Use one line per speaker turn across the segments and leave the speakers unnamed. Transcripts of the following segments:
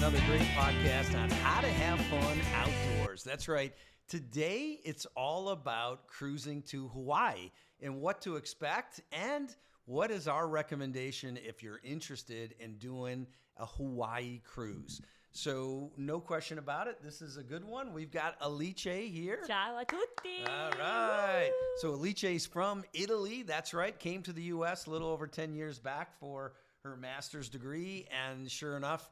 another great podcast on how to have fun outdoors. That's right. Today, it's all about cruising to Hawaii and what to expect and what is our recommendation if you're interested in doing a Hawaii cruise. So no question about it, this is a good one. We've got Alice here.
Ciao a tutti.
All right.
Woo!
So Alice's from Italy. That's right. Came to the U.S. a little over 10 years back for her master's degree. And sure enough,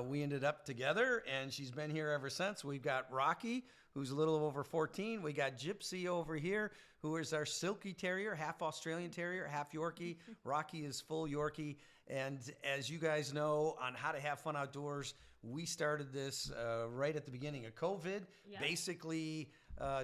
we ended up together, and she's been here ever since. We've got Rocky, who's a little over 14. We got Gypsy over here, who is our Silky Terrier, half Australian Terrier, half Yorkie. Rocky is full Yorkie. And as you guys know, on How to Have Fun Outdoors, we started this right at the beginning of COVID.
Yeah.
Basically,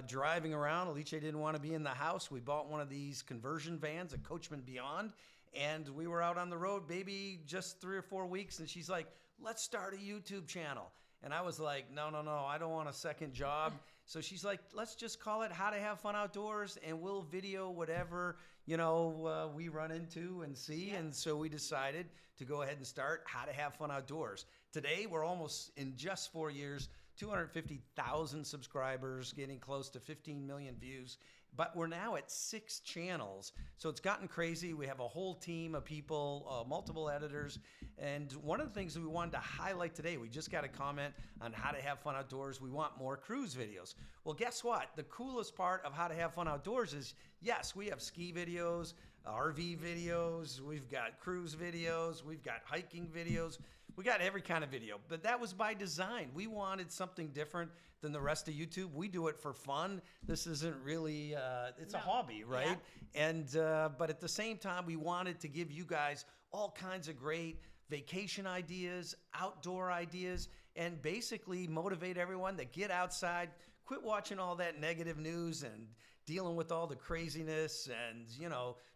driving around. Alice didn't want to be in the house. We bought one of these conversion vans, a Coachman Beyond. And we were out on the road, baby, just 3 or 4 weeks. And she's like, let's start a YouTube channel. And I was like, no, I don't want a second job. So she's like, let's just call it How to Have Fun Outdoors, and we'll video whatever, we run into and see. Yeah. And so we decided to go ahead and start How to Have Fun Outdoors. Today, we're almost, in just 4 years, 250,000 subscribers, getting close to 15 million views. But we're now at 6 channels. So it's gotten crazy. We have a whole team of people, multiple editors. And one of the things that we wanted to highlight today, we just got a comment on How to Have Fun Outdoors. We want more cruise videos. Well, guess what? The coolest part of How to Have Fun Outdoors is, yes, we have ski videos, RV videos, we've got cruise videos, we've got hiking videos, we got every kind of video. But that was by design. We wanted something different than the rest of YouTube. We do it for fun. This isn't really, it's a hobby, right? Yeah. And but at the same time, we wanted to give you guys all kinds of great vacation ideas, outdoor ideas, and basically motivate everyone to get outside, quit watching all that negative news and dealing with all the craziness, and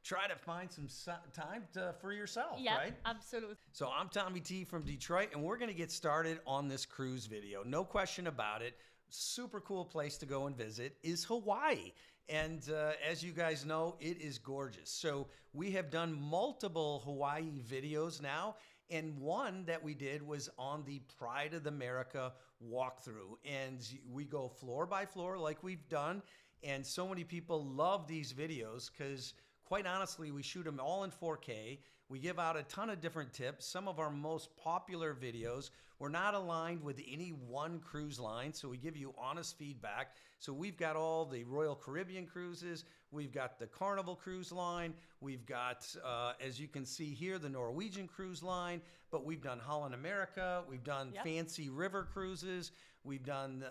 try to find some time for yourself, right?
Absolutely.
So I'm Tommy T from Detroit, and we're going to get started on this cruise video. No question about it. Super cool place to go and visit is Hawaii. And as you guys know, it is gorgeous. So we have done multiple Hawaii videos now. And one that we did was on the Pride of America walkthrough. And we go floor by floor like we've done. And so many people love these videos because, quite honestly, we shoot them all in 4K. We give out a ton of different tips. Some of our most popular videos, we're not aligned with any one cruise line, so we give you honest feedback. So we've got all the Royal Caribbean cruises. We've got the Carnival Cruise Line. We've got, as you can see here, the Norwegian Cruise Line. But we've done Holland America. We've done fancy river cruises. We've done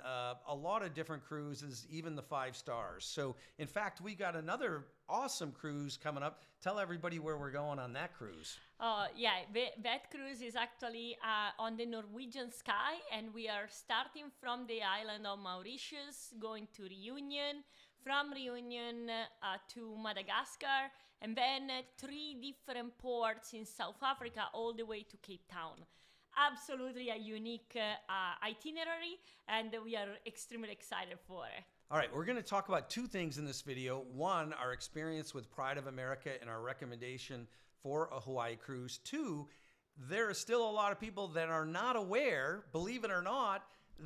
a lot of different cruises, even the 5 stars. So, in fact, we got another awesome cruise coming up. Tell everybody where we're going on that cruise.
That cruise is actually on the Norwegian sky, and we are starting from the island of Mauritius, going to Reunion, from Reunion to Madagascar, and then 3 different ports in South Africa, all the way to Cape Town. Absolutely a unique itinerary, and we are extremely excited for it.
All right, we're going to talk about 2 things in this video. One, our experience with Pride of America and our recommendation for a Hawaii cruise. 2, there are still a lot of people that are not aware, believe it or not,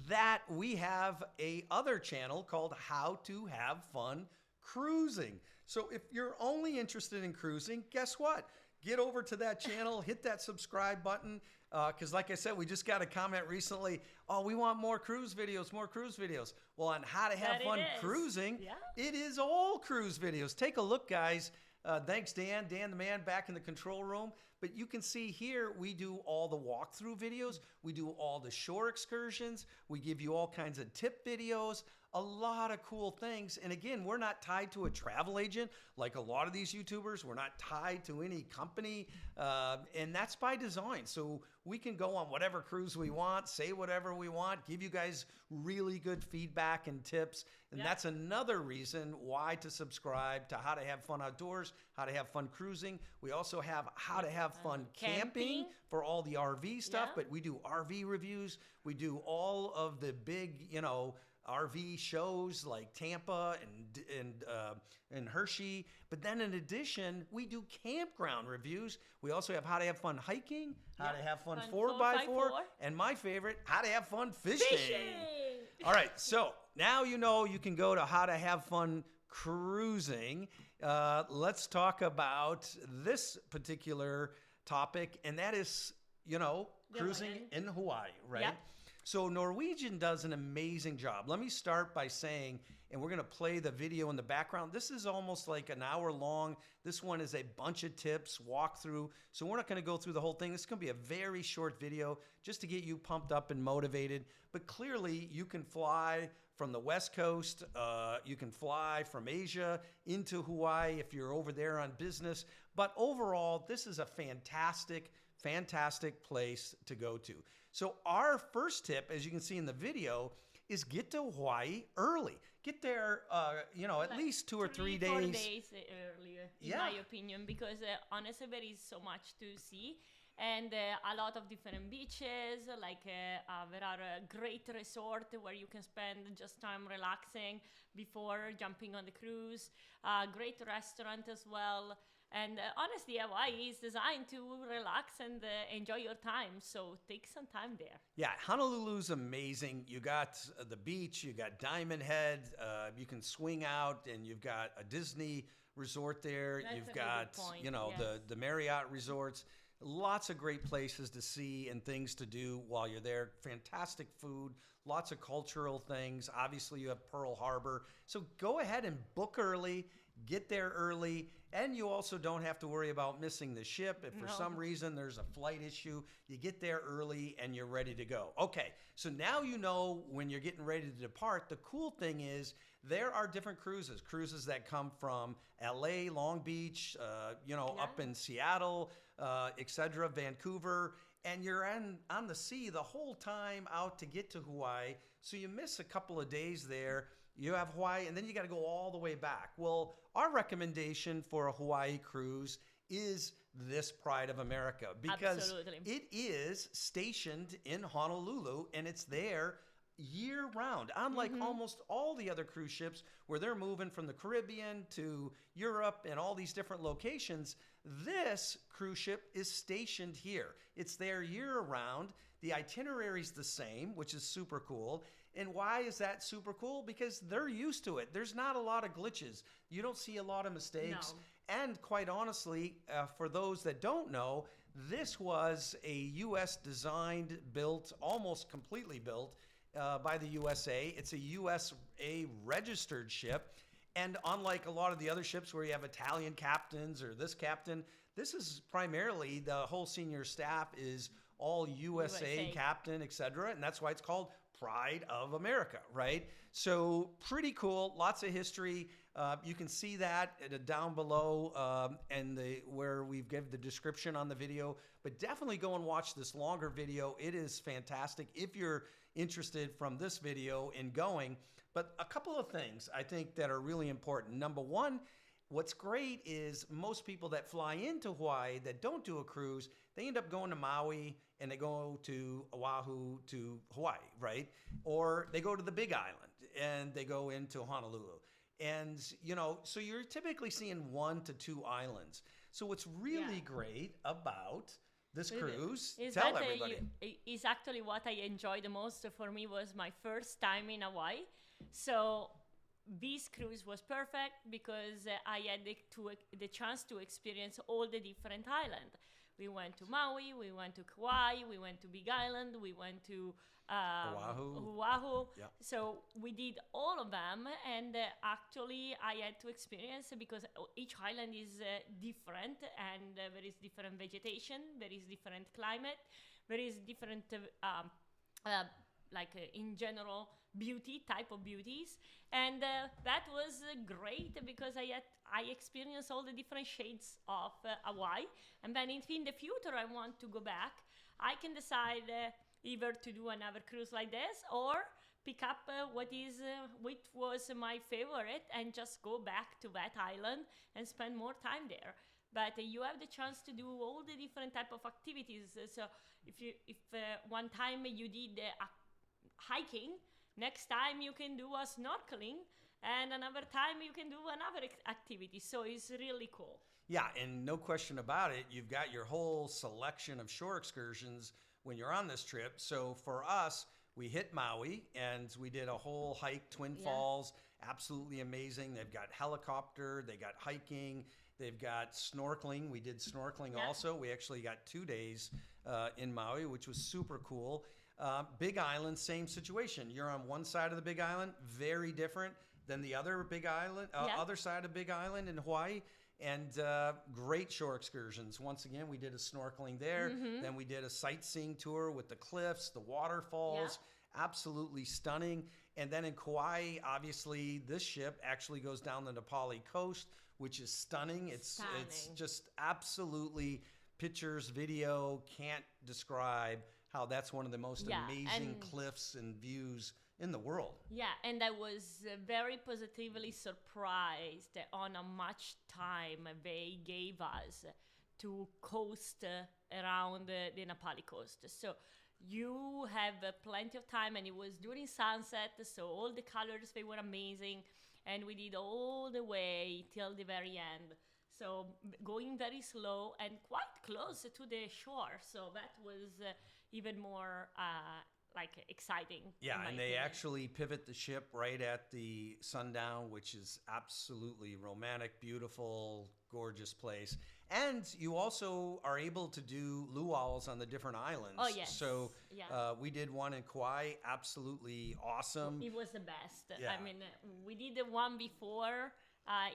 that we have a other channel called How to Have Fun Cruising. So if you're only interested in cruising, guess what? Get over to that channel, hit that subscribe button, because like I said, we just got a comment recently, we want more cruise videos, more cruise videos. Well, on How to Have Fun Cruising, it is all cruise videos. Take a look, guys. Thanks, Dan the man back in the control room. But you can see here, we do all the walkthrough videos. We do all the shore excursions. We give you all kinds of tip videos, a lot of cool things. And again, we're not tied to a travel agent like a lot of these YouTubers. We're not tied to any company. And that's by design. So we can go on whatever cruise we want, say whatever we want, give you guys really good feedback and tips. And that's another reason why to subscribe to How to Have Fun Outdoors, How to Have Fun Cruising. We also have How to Have Fun Camping for all the RV stuff, but we do RV reviews. We do all of the big, RV shows like Tampa and Hershey. But then in addition, we do campground reviews. We also have how to have fun hiking, how to have fun 4x4, and my favorite, how to have fun fishing. All right, so now you know you can go to how to have fun cruising. Let's talk about this particular topic, and that is, cruising in Hawaii, right?
Yeah.
So Norwegian does an amazing job. Let me start by saying, and we're going to play the video in the background. This is almost like an hour long. This one is a bunch of tips, walkthrough. So we're not going to go through the whole thing. It's going to be a very short video just to get you pumped up and motivated. But clearly, you can fly from the West Coast. You can fly from Asia into Hawaii if you're over there on business. But overall, this is a fantastic place to go to. So our first tip, as you can see in the video, is get to Hawaii early. Get there, at least 2 or 3 days.
4 days earlier, in my opinion, because honestly, there is so much to see. And a lot of different beaches, there are a great resort where you can spend just time relaxing before jumping on the cruise. Great restaurant as well. And honestly, Hawaii is designed to relax and enjoy your time. So take some time there.
Yeah, Honolulu's amazing. You got the beach, you got Diamond Head, you can swing out, and you've got a Disney resort there. You've got, the Marriott resorts. Lots of great places to see and things to do while you're there. Fantastic food, lots of cultural things. Obviously, you have Pearl Harbor. So go ahead and book early, get there early, and you also don't have to worry about missing the ship. If for some reason there's a flight issue, you get there early and you're ready to go. Okay, so now you know when you're getting ready to depart. The cool thing is there are different cruises that come from LA, Long Beach, up in Seattle, etc., Vancouver, and you're on the sea the whole time out to get to Hawaii. So you miss a couple of days there. You have Hawaii, and then you got to go all the way back. Well, our recommendation for a Hawaii cruise is this Pride of America because it is stationed in Honolulu, and it's there year round. Unlike almost all the other cruise ships where they're moving from the Caribbean to Europe and all these different locations, this cruise ship is stationed here. It's there year round. The itinerary's the same, which is super cool. And why is that super cool? Because they're used to it. There's not a lot of glitches. You don't see a lot of mistakes. No. And quite honestly, for those that don't know, this was a U.S. designed, built, almost completely built by the USA. It's a USA registered ship. And unlike a lot of the other ships where you have Italian captains or this captain, this is primarily the whole senior staff is all USA captain, etc. And that's why it's called Pride of America, right? So pretty cool. Lots of history. You can see that down below and where we've given the description on the video. But definitely go and watch this longer video. It is fantastic if you're interested from this video in going. But a couple of things I think that are really important. Number one, what's great is most people that fly into Hawaii that don't do a cruise, they end up going to Maui and they go to Oahu to Hawaii, right? Or they go to the Big Island and they go into Honolulu. And, so you're typically seeing 1 to 2 islands. So what's really great about this cruise, tell everybody.
It's actually what I enjoyed the most. For me was my first time in Hawaii. So this cruise was perfect because I had the chance to experience all the different islands. We went to Maui, we went to Kauai, we went to Big Island, we went to Oahu.
Yeah.
So we did all of them, and actually I had to experience because each island is different, and there is different vegetation, there is different climate, there is different in general type of beauties, and that was great because I experienced all the different shades of Hawaii. And then if in the future I want to go back, I can decide either to do another cruise like this or pick up which was my favorite and just go back to that island and spend more time there. But you have the chance to do all the different type of activities. So if one time you did hiking, Next time you can do a snorkeling, and another time you can do another activity. So it's really cool.
Yeah, and no question about it, you've got your whole selection of shore excursions when you're on this trip. So for us, we hit Maui and we did a whole hike, Twin Falls, absolutely amazing. They've got helicopter, they got hiking, they've got snorkeling. We did snorkeling also. We actually got 2 days in Maui, which was super cool. Big Island, same situation. You're on one side of the Big Island, very different than the other Big Island, other side of Big Island in Hawaii. And great shore excursions. Once again, we did a snorkeling there. Then we did a sightseeing tour with the cliffs, the waterfalls. Absolutely stunning. And then in Kauai, obviously, this ship actually goes down the Nepali coast, which is stunning. It's just absolutely pictures, video, can't describe how that's one of the most amazing cliffs and views in the world.
Yeah, and I was very positively surprised on how much time they gave us to coast around the Nepali coast. So you have plenty of time, and it was during sunset, so all the colors, they were amazing, and we did all the way till the very end. So going very slow and quite close to the shore, so that was even more exciting.
Yeah, and they actually pivot the ship right at the sundown, which is absolutely romantic, beautiful, gorgeous place. And you also are able to do luau's on the different islands.
Oh, yes.
So we did one in Kauai, absolutely awesome.
It was the best.
Yeah.
I mean, we did the one before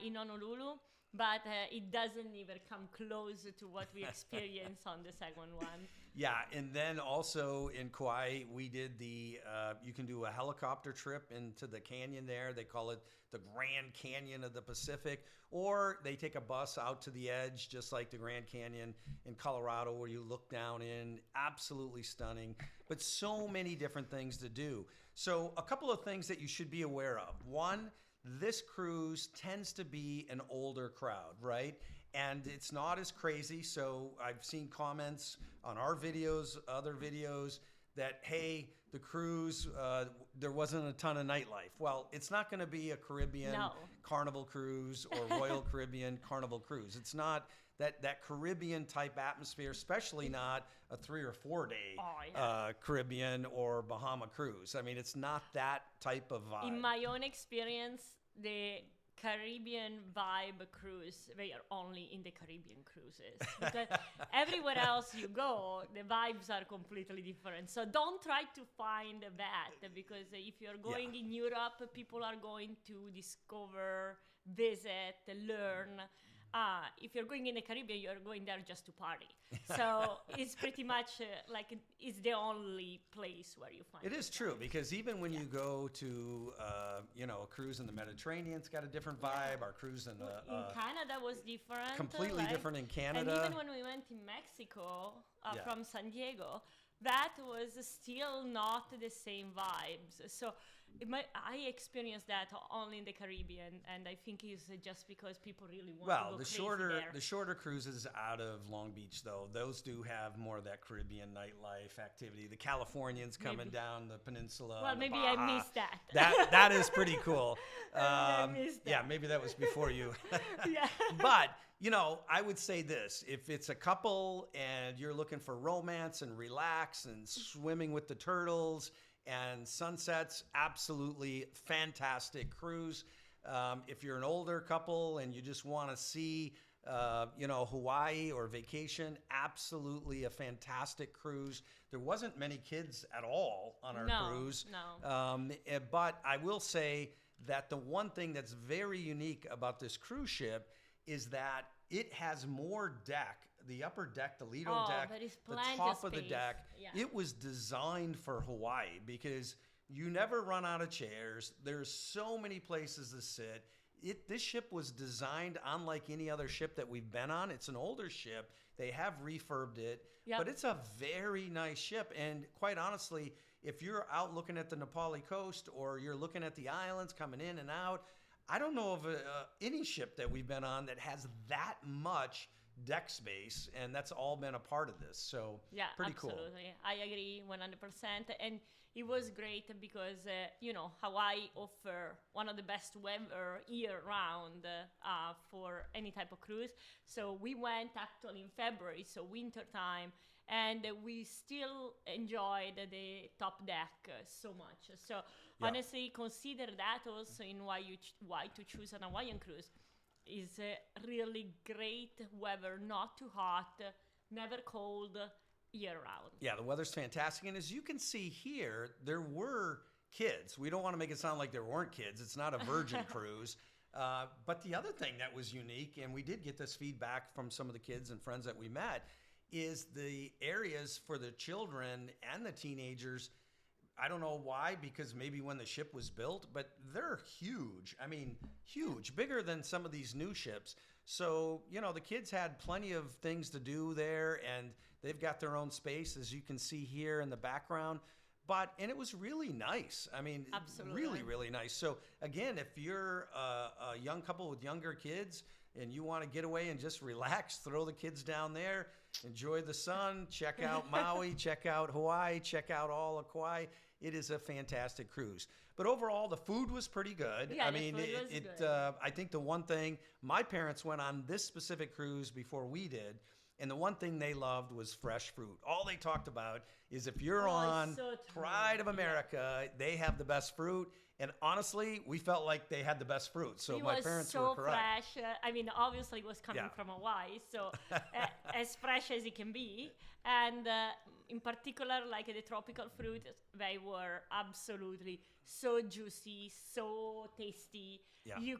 in Honolulu, but it doesn't even come close to what we experienced on the second one.
Yeah, and then also in Kauai, we did you can do a helicopter trip into the canyon there. They call it the Grand Canyon of the Pacific. Or they take a bus out to the edge, just like the Grand Canyon in Colorado, where you look down in. Absolutely stunning. But so many different things to do. So a couple of things that you should be aware of. One, this cruise tends to be an older crowd, right? And it's not as crazy. So I've seen comments on our videos, other videos, that, hey, the cruise, there wasn't a ton of nightlife. Well, it's not going to be a Caribbean Carnival cruise or Royal Caribbean Carnival cruise. It's not that Caribbean type atmosphere, especially not a 3 or 4 day Caribbean or Bahama cruise. I mean, it's not that type of vibe.
In my own experience, the Caribbean vibe cruise, they are only in the Caribbean cruises. Because everywhere else you go, the vibes are completely different. So don't try to find that, because if you're going in Europe, people are going to discover, visit, learn. If you're going in the Caribbean, you're going there just to party. So it's pretty much it's the only place where you find
it. It is true, because even when you go to a cruise in the Mediterranean, it's got a different vibe. Our cruise in
Canada was different.
Completely different in Canada.
And even when we went in Mexico from San Diego, that was still not the same vibes. So I experienced that only in the Caribbean, and I think it's just because people really want to go crazy
the shorter cruises out of Long Beach, though, those do have more of that Caribbean nightlife activity. The Californians coming down the peninsula.
Well, maybe I missed that.
That is pretty cool.
I missed that.
Yeah, maybe that was before you. But I would say this: if it's a couple and you're looking for romance and relax and swimming with the turtles and sunsets, absolutely fantastic cruise. If you're an older couple and you just want to see, Hawaii or vacation, absolutely a fantastic cruise. There wasn't many kids at all on our cruise.
No.
But I will say that the one thing that's very unique about this cruise ship is that it has more deck. The upper deck, the Lido deck, the top of the deck, it was designed for Hawaii, because you never run out of chairs. There's so many places to sit. This ship was designed unlike any other ship that we've been on. It's an older ship. They have refurbed it, but it's a very nice ship. And quite honestly, if you're out looking at the Nepali coast or you're looking at the islands coming in and out, I don't know of any ship that we've been on that has that much deck space, and that's all been a part of this. So pretty cool.
Absolutely. I agree 100%. And it was great because, Hawaii offer one of the best weather year round for any type of cruise. So we went actually in February, so winter time, and we still enjoyed the top deck so much. So honestly, consider that also in why to choose an Hawaiian cruise. Is really great weather, not too hot, never cold, year round.
Yeah, the weather's fantastic. And as you can see here, there were kids. We don't want to make it sound like there weren't kids. It's not a virgin cruise. But the other thing that was unique, and we did get this feedback from some of the kids and friends that we met, is the areas for the children and the teenagers. I don't know why, because maybe when the ship was built, but they're huge. I mean, huge, bigger than some of these new ships. So, the kids had plenty of things to do there, and they've got their own space, as you can see here in the background. And it was really nice. I mean,
absolutely.
Really, really nice. So again, if you're a young couple with younger kids and you want to get away and just relax, throw the kids down there, enjoy the sun, check out Maui, check out Hawaii, check out all of Kauai. It is a fantastic cruise. But overall, the food was pretty good.
Yeah,
I mean,
the food was good.
I think the one thing, my parents went on this specific cruise before we did, and the one thing they loved was fresh fruit. All they talked about is if you're on
so
Pride of America, they have the best fruit. And honestly, we felt like they had the best fruit. So my parents were correct.
Fresh. I mean, obviously it was coming from Hawaii, so as fresh as it can be. And in particular, like the tropical fruit, they were absolutely so juicy, so tasty.
Yeah.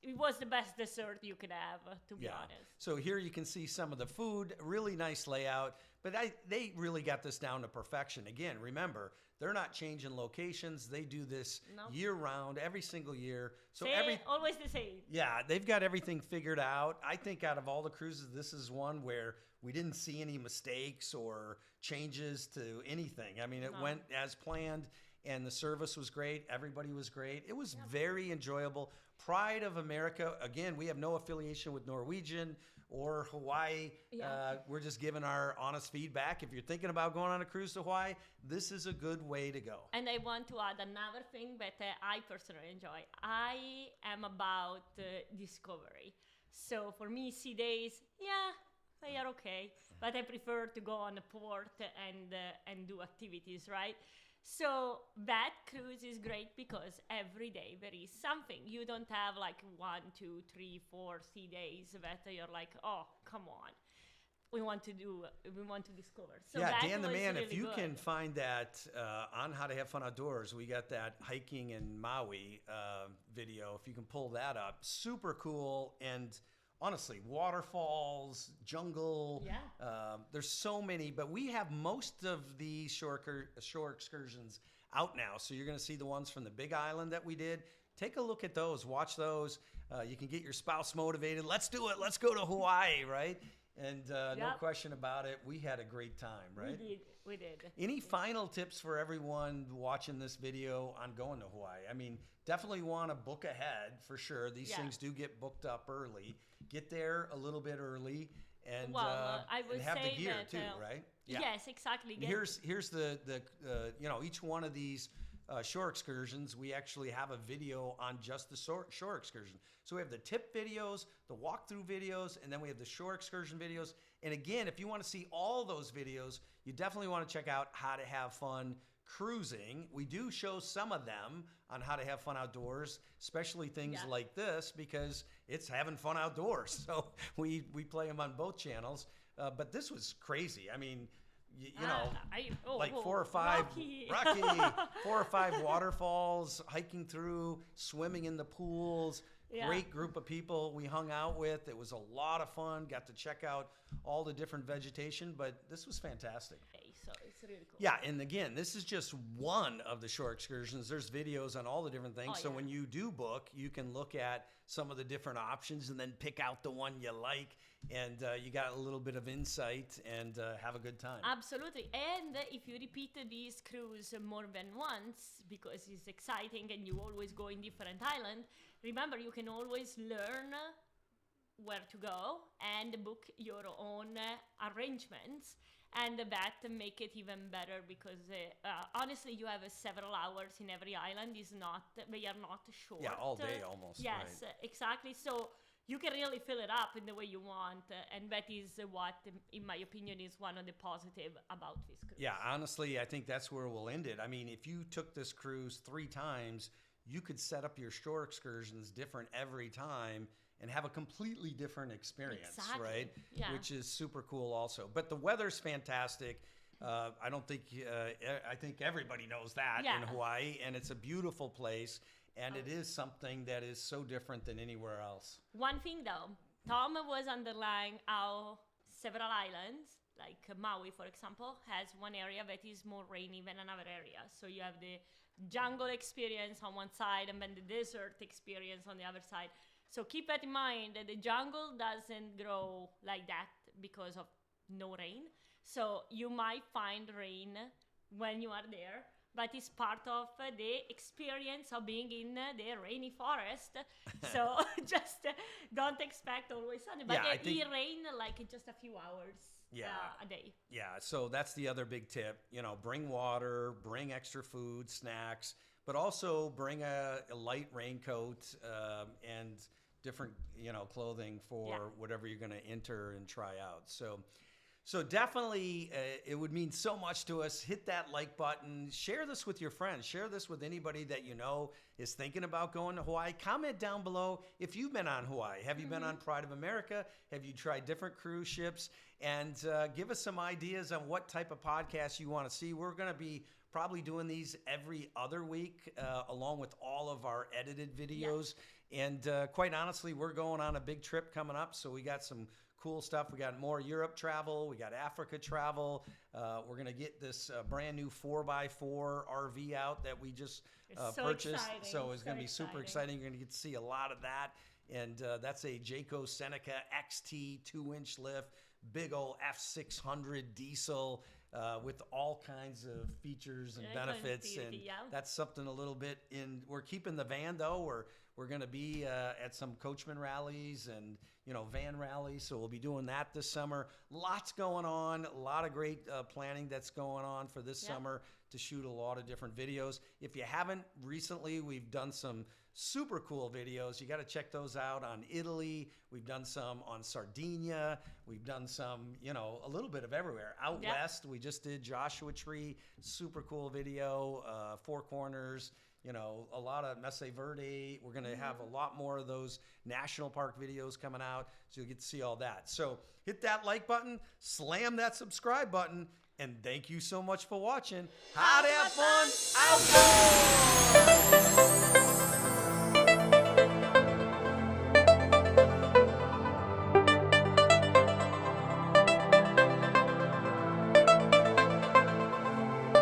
It was the best dessert you could have, to be honest.
So here you can see some of the food, really nice layout, but they really got this down to perfection. Again, remember, they're not changing locations. They do this year round, every single year. So
always the same.
Yeah, they've got everything figured out. I think out of all the cruises, this is one where we didn't see any mistakes or changes to anything. I mean, it went as planned, and the service was great. Everybody was great. It was very enjoyable. Pride of America, again, we have no affiliation with Norwegian or Hawaii. We're just giving our honest feedback. If you're thinking about going on a cruise to Hawaii, this is a good way to go.
And I want to add another thing that I personally enjoy. I am about discovery. So for me, sea days, they are okay. But I prefer to go on a port and do activities, right? So that cruise is great because every day there is something. You don't have like 1, 2, 3, 4 sea days that you're like, oh, come on. We want to discover. So
Dan the Man,
really
if you
good.
can find that on How to Have Fun Outdoors, we got that hiking in Maui video. If you can pull that up, super cool. And honestly, waterfalls, jungle. There's so many, but we have most of the shore excursions out now. So you're going to see the ones from the Big Island that we did. Take a look at those. Watch those. You can get your spouse motivated. Let's do it. Let's go to Hawaii, right? And no question about it, we had a great time, right?
We did.
Any final tips for everyone watching this video on going to Hawaii? I mean, definitely want to book ahead for sure. These things do get booked up early. Get there a little bit early and
I would
and have
say
the gear
that,
too, right?
Yes, exactly.
Here's the each one of these shore excursions, we actually have a video on just the shore excursion. So we have the tip videos, the walkthrough videos, and then we have the shore excursion videos. And again, if you want to see all those videos, you definitely want to check out How to Have Fun Cruising. We do show some of them on How to Have Fun Outdoors, especially things like this, because it's having fun outdoors. So we play them on both channels. But this was crazy. I mean, like 4 or 5 Rocky 4 or 5 waterfalls, hiking through, swimming in the pools. Great group of people we hung out with. It was a lot of fun. Got to check out all the different vegetation, but this was fantastic.
So it's really cool.
Yeah, and again, this is just one of the shore excursions. There's videos on all the different things. So when you do book, you can look at some of the different options and then pick out the one you like. And you got a little bit of insight and have a good time.
Absolutely. And if you repeat this cruise more than once, because it's exciting and you always go in different islands, remember you can always learn where to go and book your own arrangements. And that make it even better because honestly, you have several hours in every island. They are not short.
Yeah, all day almost.
Yes,
right.
exactly. So you can really fill it up in the way you want, and that is what, in my opinion, is one of the positive about this cruise.
Yeah, honestly, I think that's where we'll end it. I mean, if you took this cruise 3 times, you could set up your shore excursions different every time and have a completely different experience,
Exactly.
right?
Yeah.
Which is super cool also. But the weather's fantastic. I think everybody knows that
Yeah.
in Hawaii, and it's a beautiful place, and it is something that is so different than anywhere else.
One thing though, Tom was underlying how several islands, like Maui, for example, has one area that is more rainy than another area. So you have the jungle experience on one side and then the desert experience on the other side. So keep that in mind that the jungle doesn't grow like that because of no rain. So you might find rain when you are there, but it's part of the experience of being in the rainy forest. So just don't expect always sunny, but
Yeah,
it rain like in just a few hours a day.
Yeah, so that's the other big tip. Bring water, bring extra food, snacks, but also bring a light raincoat and different, clothing for whatever you're going to enter and try out. So definitely, it would mean so much to us. Hit that like button. Share this with your friends. Share this with anybody that you know is thinking about going to Hawaii. Comment down below if you've been on Hawaii. Have you been on Pride of America? Have you tried different cruise ships? And give us some ideas on what type of podcast you want to see. We're going to be probably doing these every other week along with all of our edited videos. Yeah. And quite honestly, we're going on a big trip coming up. So we got some cool stuff. We got more Europe travel. We got Africa travel. We're going to get this brand new 4x4 RV out that we just purchased.
Exciting.
So it's going to be super exciting. You're going to get to see a lot of that. And that's a Jayco Seneca XT 2-inch lift, big old F600 diesel with all kinds of features and benefits. And that's something a little bit we're keeping the van though. We're going to be at some coachman rallies and, van rallies. So we'll be doing that this summer. Lots going on. A lot of great planning that's going on for this summer to shoot a lot of different videos. If you haven't recently, we've done some super cool videos. You got to check those out on Italy. We've done some on Sardinia. We've done some, a little bit of everywhere. Out west, we just did Joshua Tree. Super cool video. Four Corners. A lot of Mesa Verde. We're going to have a lot more of those national park videos coming out, so you'll get to see all that. So hit that like button, slam that subscribe button, and thank you so much for watching. How'd have fun out there!